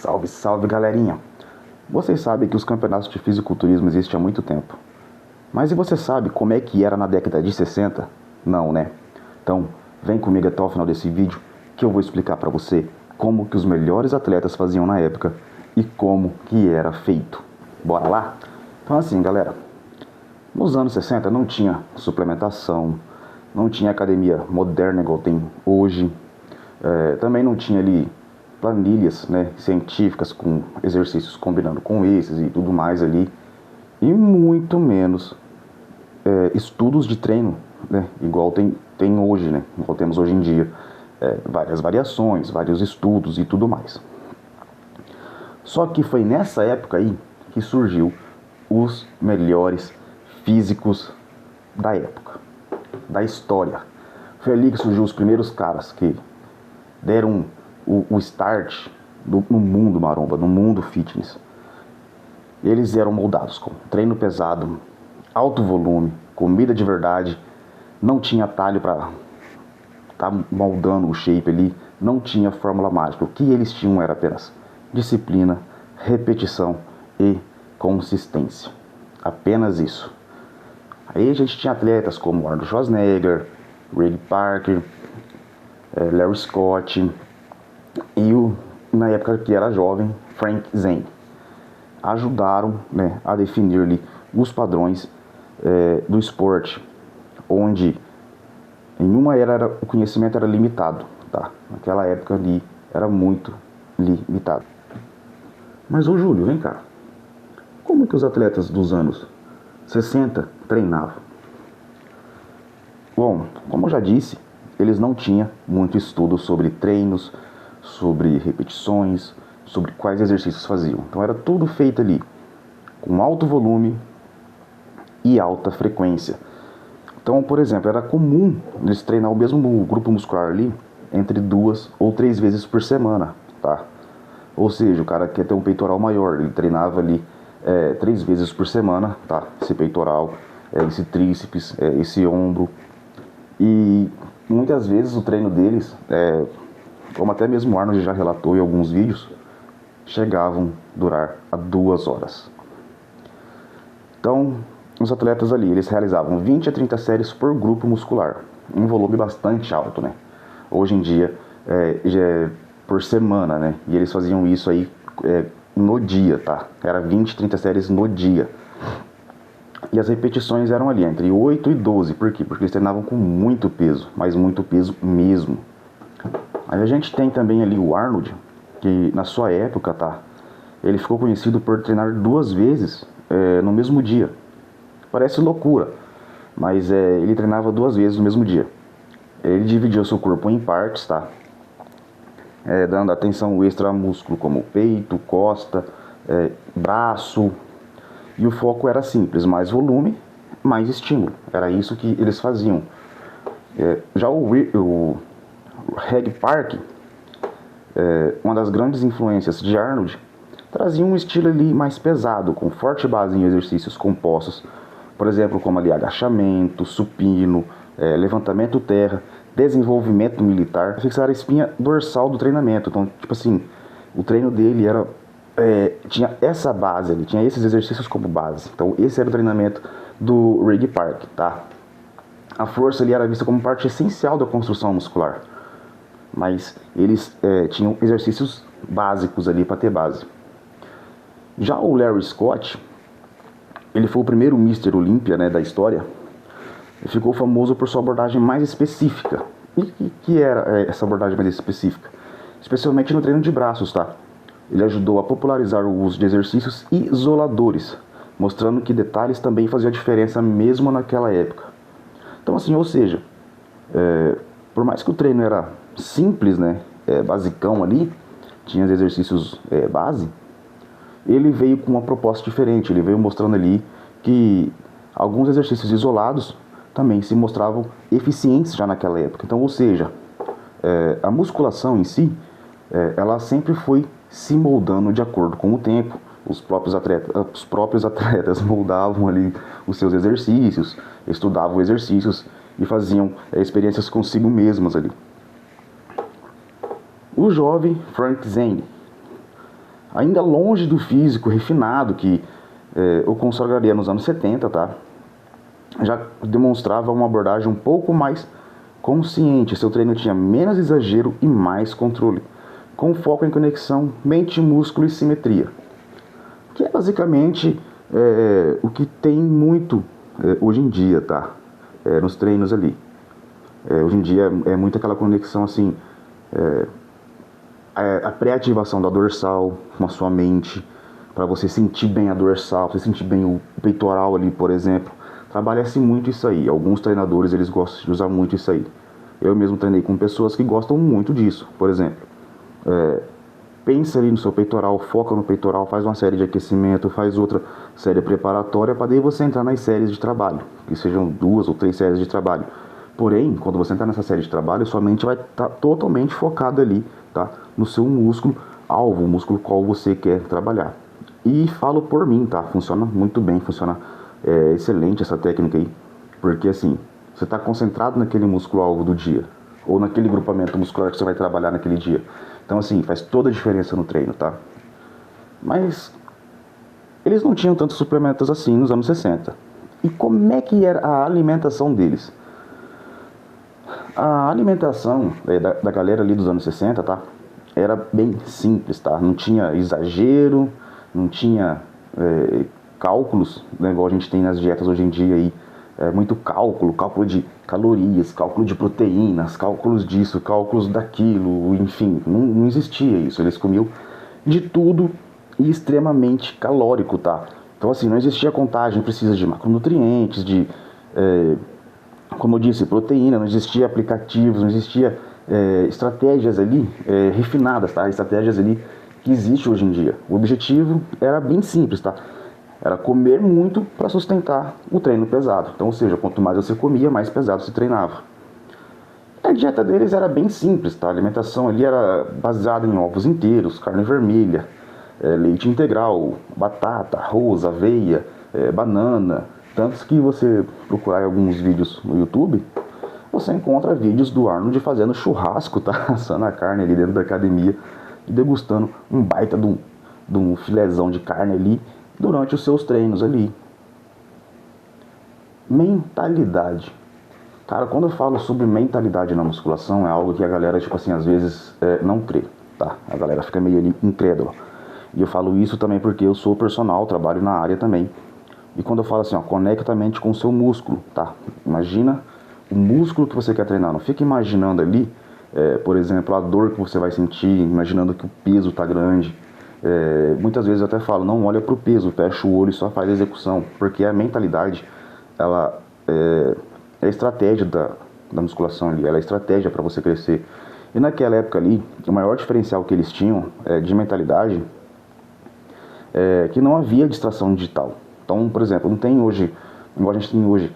Salve, salve, galerinha! Vocês sabem que os campeonatos de fisiculturismo existem há muito tempo. Mas e você sabe como é que era na década de 60? Não, né? Então, vem comigo até o final desse vídeo que eu vou explicar pra você como que os melhores atletas faziam na época e como que era feito. Bora lá? Então assim, galera, nos anos 60 não tinha suplementação, não tinha academia moderna igual tem hoje, também não tinha ali planilhas, né, científicas com exercícios combinando com esses e tudo mais ali, e muito menos estudos de treino, né, igual tem hoje, né, igual temos hoje em dia, várias variações, vários estudos e tudo mais. Só que foi nessa época aí que surgiu os melhores físicos da época, da história. Foi ali que surgiu os primeiros caras que deram o start no mundo maromba, no mundo fitness. Eles eram moldados com treino pesado, alto volume, comida de verdade, não tinha atalho para tá moldando o shape ali, não tinha fórmula mágica. O que eles tinham era apenas disciplina, repetição e consistência. Apenas isso. Aí a gente tinha atletas como Arnold Schwarzenegger, Ray Parker, Larry Scott e na época que era jovem, Frank Zane. Ajudaram, né, a definir ali os padrões do esporte, onde em uma era o conhecimento era limitado, tá? Naquela época ali era muito limitado. Mas ô Júlio, vem cá, como que os atletas dos anos 60 treinavam? Bom, como eu já disse, eles não tinham muito estudo sobre treinos, sobre repetições, sobre quais exercícios faziam. Então era tudo feito ali com alto volume e alta frequência. Então, por exemplo, era comum eles treinar o mesmo grupo muscular ali entre 2 ou 3 vezes por semana, tá? Ou seja, o cara quer ter um peitoral maior, ele treinava ali 3 vezes por semana, tá? Esse peitoral, esse tríceps, esse ombro. E muitas vezes o treino deles, como até mesmo o Arnold já relatou em alguns vídeos, chegavam a durar a 2 horas. Então, os atletas ali, eles realizavam 20 a 30 séries por grupo muscular, um volume bastante alto, né? Hoje em dia, já é por semana, né? E eles faziam isso aí no dia, tá? Era 20, 30 séries no dia. E as repetições eram ali entre 8 e 12. Por quê? Porque eles treinavam com muito peso, mas muito peso mesmo. Aí a gente tem também ali o Arnold, que na sua época, tá? Ele ficou conhecido por treinar 2 vezes no mesmo dia. Parece loucura, mas ele treinava 2 vezes no mesmo dia. Ele dividia o seu corpo em partes, tá? Dando atenção extra a músculo como peito, costa, braço. E o foco era simples, mais volume, mais estímulo. Era isso que eles faziam. Já o Reg Park, uma das grandes influências de Arnold, trazia um estilo ali mais pesado, com forte base em exercícios compostos, por exemplo, como ali agachamento, supino, levantamento terra, desenvolvimento militar, fixar a espinha dorsal do treinamento. Então, tipo assim, o treino dele tinha essa base ali, tinha esses exercícios como base. Então, esse era o treinamento do Reg Park, tá? A força ali era vista como parte essencial da construção muscular, mas eles tinham exercícios básicos ali para ter base. Já o Larry Scott, ele foi o primeiro Mr. Olympia, né, da história, e ficou famoso por sua abordagem mais específica. E que era essa abordagem mais específica? Especialmente no treino de braços, tá? Ele ajudou a popularizar o uso de exercícios isoladores, mostrando que detalhes também faziam diferença mesmo naquela época. Então assim, ou seja, por mais que o treino era simples, né, basicão ali, tinha os exercícios base, ele veio com uma proposta diferente. Ele veio mostrando ali que alguns exercícios isolados também se mostravam eficientes já naquela época. Então, ou seja, a musculação em si, ela sempre foi se moldando de acordo com o tempo. Os próprios atletas moldavam ali os seus exercícios, estudavam exercícios e faziam experiências consigo mesmos ali. O jovem Frank Zane, ainda longe do físico refinado que eu consagraria nos anos 70, tá? Já demonstrava uma abordagem um pouco mais consciente. Seu treino tinha menos exagero e mais controle, com foco em conexão mente, músculo e simetria, que é basicamente o que tem muito hoje em dia, tá? Nos treinos ali. Hoje em dia é muito aquela conexão assim, a pré-ativação da dorsal com a sua mente, para você sentir bem a dorsal, você sentir bem o peitoral ali, por exemplo. Trabalha-se muito isso aí. Alguns treinadores, eles gostam de usar muito isso aí. Eu mesmo treinei com pessoas que gostam muito disso. Por exemplo, pensa ali no seu peitoral, foca no peitoral, faz uma série de aquecimento, faz outra série preparatória, para daí você entrar nas séries de trabalho, que sejam 2 ou 3 séries de trabalho. Porém, quando você entrar nessa série de trabalho, sua mente vai estar totalmente focada ali, tá? No seu músculo alvo, o músculo qual você quer trabalhar. E falo por mim, tá? Funciona muito bem, funciona excelente essa técnica aí, porque assim, você está concentrado naquele músculo alvo do dia, ou naquele grupamento muscular que você vai trabalhar naquele dia. Então assim, faz toda a diferença no treino, tá? Mas eles não tinham tantos suplementos assim nos anos 60. E como é que era a alimentação deles? A alimentação da galera ali dos anos 60, tá? Era bem simples, tá? Não tinha exagero, não tinha cálculos, né, igual a gente tem nas dietas hoje em dia aí. Muito cálculo de calorias, cálculo de proteínas, cálculos disso, cálculos daquilo, enfim, não existia isso. Eles comiam de tudo e extremamente calórico, tá? Então assim, não existia contagem precisa de macronutrientes, como eu disse, proteína, não existia aplicativos, não existia estratégias ali refinadas, tá? Estratégias ali que existem hoje em dia. O objetivo era bem simples, tá? Era comer muito para sustentar o treino pesado. Então, ou seja, quanto mais você comia, mais pesado você treinava. A dieta deles era bem simples, tá? A alimentação ali era baseada em ovos inteiros, carne vermelha, leite integral, batata, arroz, aveia, banana. Tanto que você procurar alguns vídeos no YouTube, você encontra vídeos do Arnold fazendo churrasco, tá? Assando a carne ali dentro da academia e degustando um baita de um filézão de carne ali durante os seus treinos ali. Mentalidade. Cara, quando eu falo sobre mentalidade na musculação, é algo que a galera, tipo assim, às vezes não crê, tá? A galera fica meio ali incrédula. E eu falo isso também porque eu sou personal, trabalho na área também. E quando eu falo assim, ó, conecta a mente com o seu músculo, tá? Imagina o músculo que você quer treinar. Não fica imaginando ali, por exemplo, a dor que você vai sentir, imaginando que o peso tá grande. Muitas vezes eu até falo, não olha pro peso, fecha o olho e só faz a execução. Porque a mentalidade, ela é a estratégia da musculação ali, ela é a estratégia para você crescer. E naquela época ali, o maior diferencial que eles tinham de mentalidade é que não havia distração digital. Então, por exemplo, não tem hoje, igual a gente tem hoje,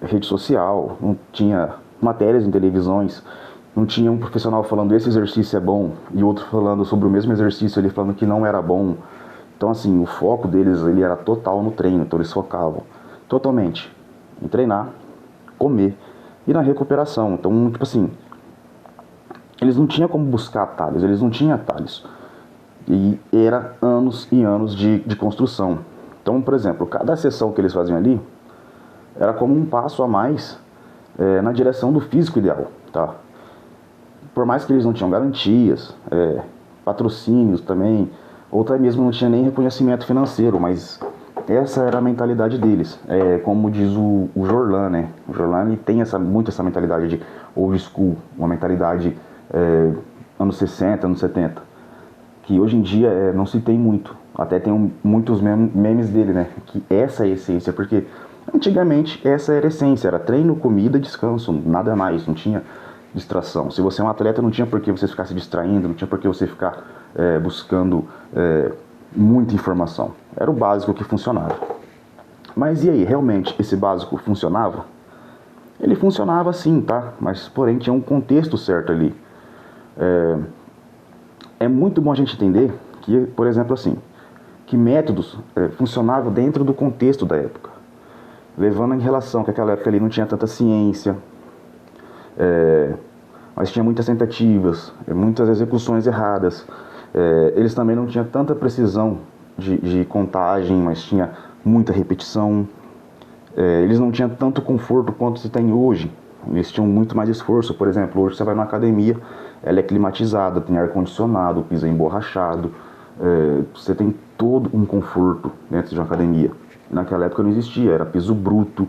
rede social, não tinha matérias em televisões, não tinha um profissional falando esse exercício é bom e outro falando sobre o mesmo exercício, ele falando que não era bom. Então, assim, o foco deles ele era total no treino, então eles focavam totalmente em treinar, comer e na recuperação. Então, tipo assim, eles não tinham como buscar atalhos, eles não tinham atalhos. E era anos e anos de construção. Então, por exemplo, cada sessão que eles faziam ali era como um passo a mais na direção do físico ideal, tá? Por mais que eles não tinham garantias, patrocínios também, ou até mesmo não tinha nem reconhecimento financeiro, mas essa era a mentalidade deles. Como diz o Jorlan, né? O Jorlan ele tem muito essa mentalidade de old school, uma mentalidade anos 60, anos 70, que hoje em dia não se tem muito. Até tem muitos memes dele, né? Que essa é a essência, porque antigamente essa era a essência, era treino, comida, descanso, nada mais, não tinha distração. Se você é um atleta, não tinha por que você ficar se distraindo, não tinha por que você ficar buscando muita informação. Era o básico que funcionava. Mas e aí, realmente esse básico funcionava? Ele funcionava sim, tá? Mas porém tinha um contexto certo ali. É muito bom a gente entender que, por exemplo, assim, que métodos funcionavam dentro do contexto da época, levando em relação que aquela época ali não tinha tanta ciência, mas tinha muitas tentativas, muitas execuções erradas. Eles também não tinham tanta precisão de contagem, mas tinha muita repetição. Eles não tinham tanto conforto quanto se tem hoje. Eles tinham muito mais esforço. Por exemplo, hoje você vai numa academia, ela é climatizada, tem ar-condicionado, piso é emborrachado, você tem todo um conforto dentro de uma academia. Naquela época não existia, era piso bruto,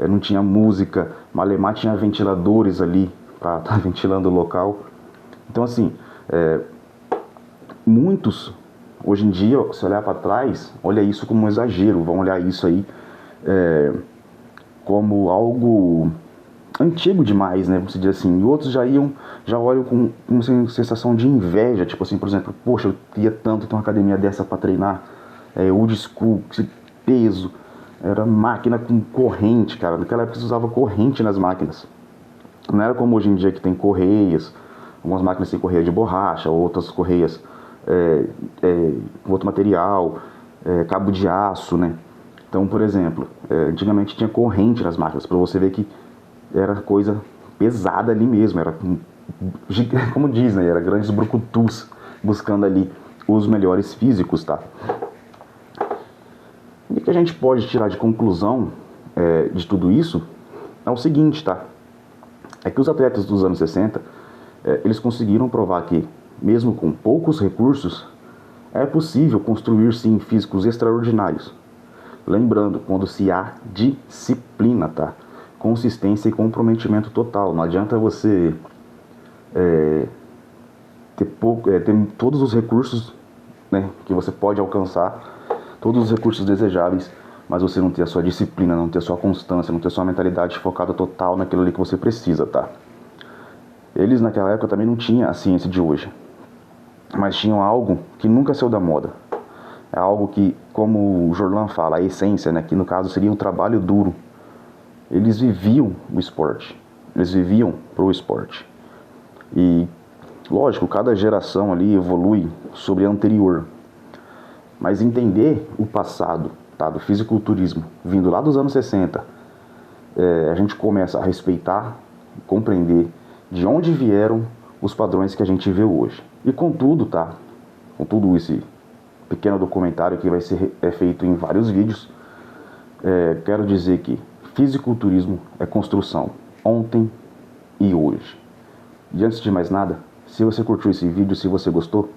não tinha música, malemar tinha ventiladores ali para estar ventilando o local. Então assim, muitos, hoje em dia, se olhar para trás, olha isso como um exagero, vão olhar isso aí como algo antigo demais, né, vamos dizer assim. E outros já olham com uma sensação de inveja, tipo assim, por exemplo, poxa, eu queria tanto ter uma academia dessa para treinar, old school, peso, era máquina com corrente, cara. Naquela época você usava corrente nas máquinas. Não era como hoje em dia que tem correias, algumas máquinas têm correia de borracha, outras correias com outro material, cabo de aço, né. Então, por exemplo, antigamente tinha corrente nas máquinas, para você ver que era coisa pesada ali mesmo, era como diz, né, era grandes brucutus buscando ali os melhores físicos, tá? E o que a gente pode tirar de conclusão de tudo isso é o seguinte, tá? É que os atletas dos anos 60, eles conseguiram provar que, mesmo com poucos recursos, é possível construir sim físicos extraordinários. Lembrando, quando se há disciplina, tá? Consistência e comprometimento total. Não adianta você ter todos os recursos, né, que você pode alcançar, todos os recursos desejáveis, mas você não ter a sua disciplina, não ter a sua constância, não ter a sua mentalidade focada total naquilo ali que você precisa, tá? Eles naquela época também não tinham a ciência de hoje, mas tinham algo que nunca saiu da moda. É algo que, como o Jorlan fala, a essência, né, que no caso seria o trabalho duro. Eles viviam o esporte, eles viviam pro esporte. E, lógico, cada geração ali evolui sobre a anterior. Mas entender o passado, tá, do fisiculturismo, vindo lá dos anos 60, a gente começa a respeitar, compreender de onde vieram os padrões que a gente vê hoje. E contudo, tá, com tudo esse pequeno documentário que vai ser feito em vários vídeos, quero dizer que fisiculturismo é construção, ontem e hoje. E antes de mais nada, se você curtiu esse vídeo, se você gostou,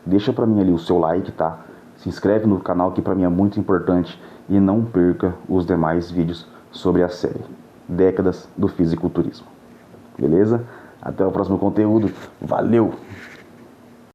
deixa pra mim ali o seu like, tá? Se inscreve no canal, que pra mim é muito importante, e não perca os demais vídeos sobre a série Décadas do Fisiculturismo. Beleza? Até o próximo conteúdo. Valeu!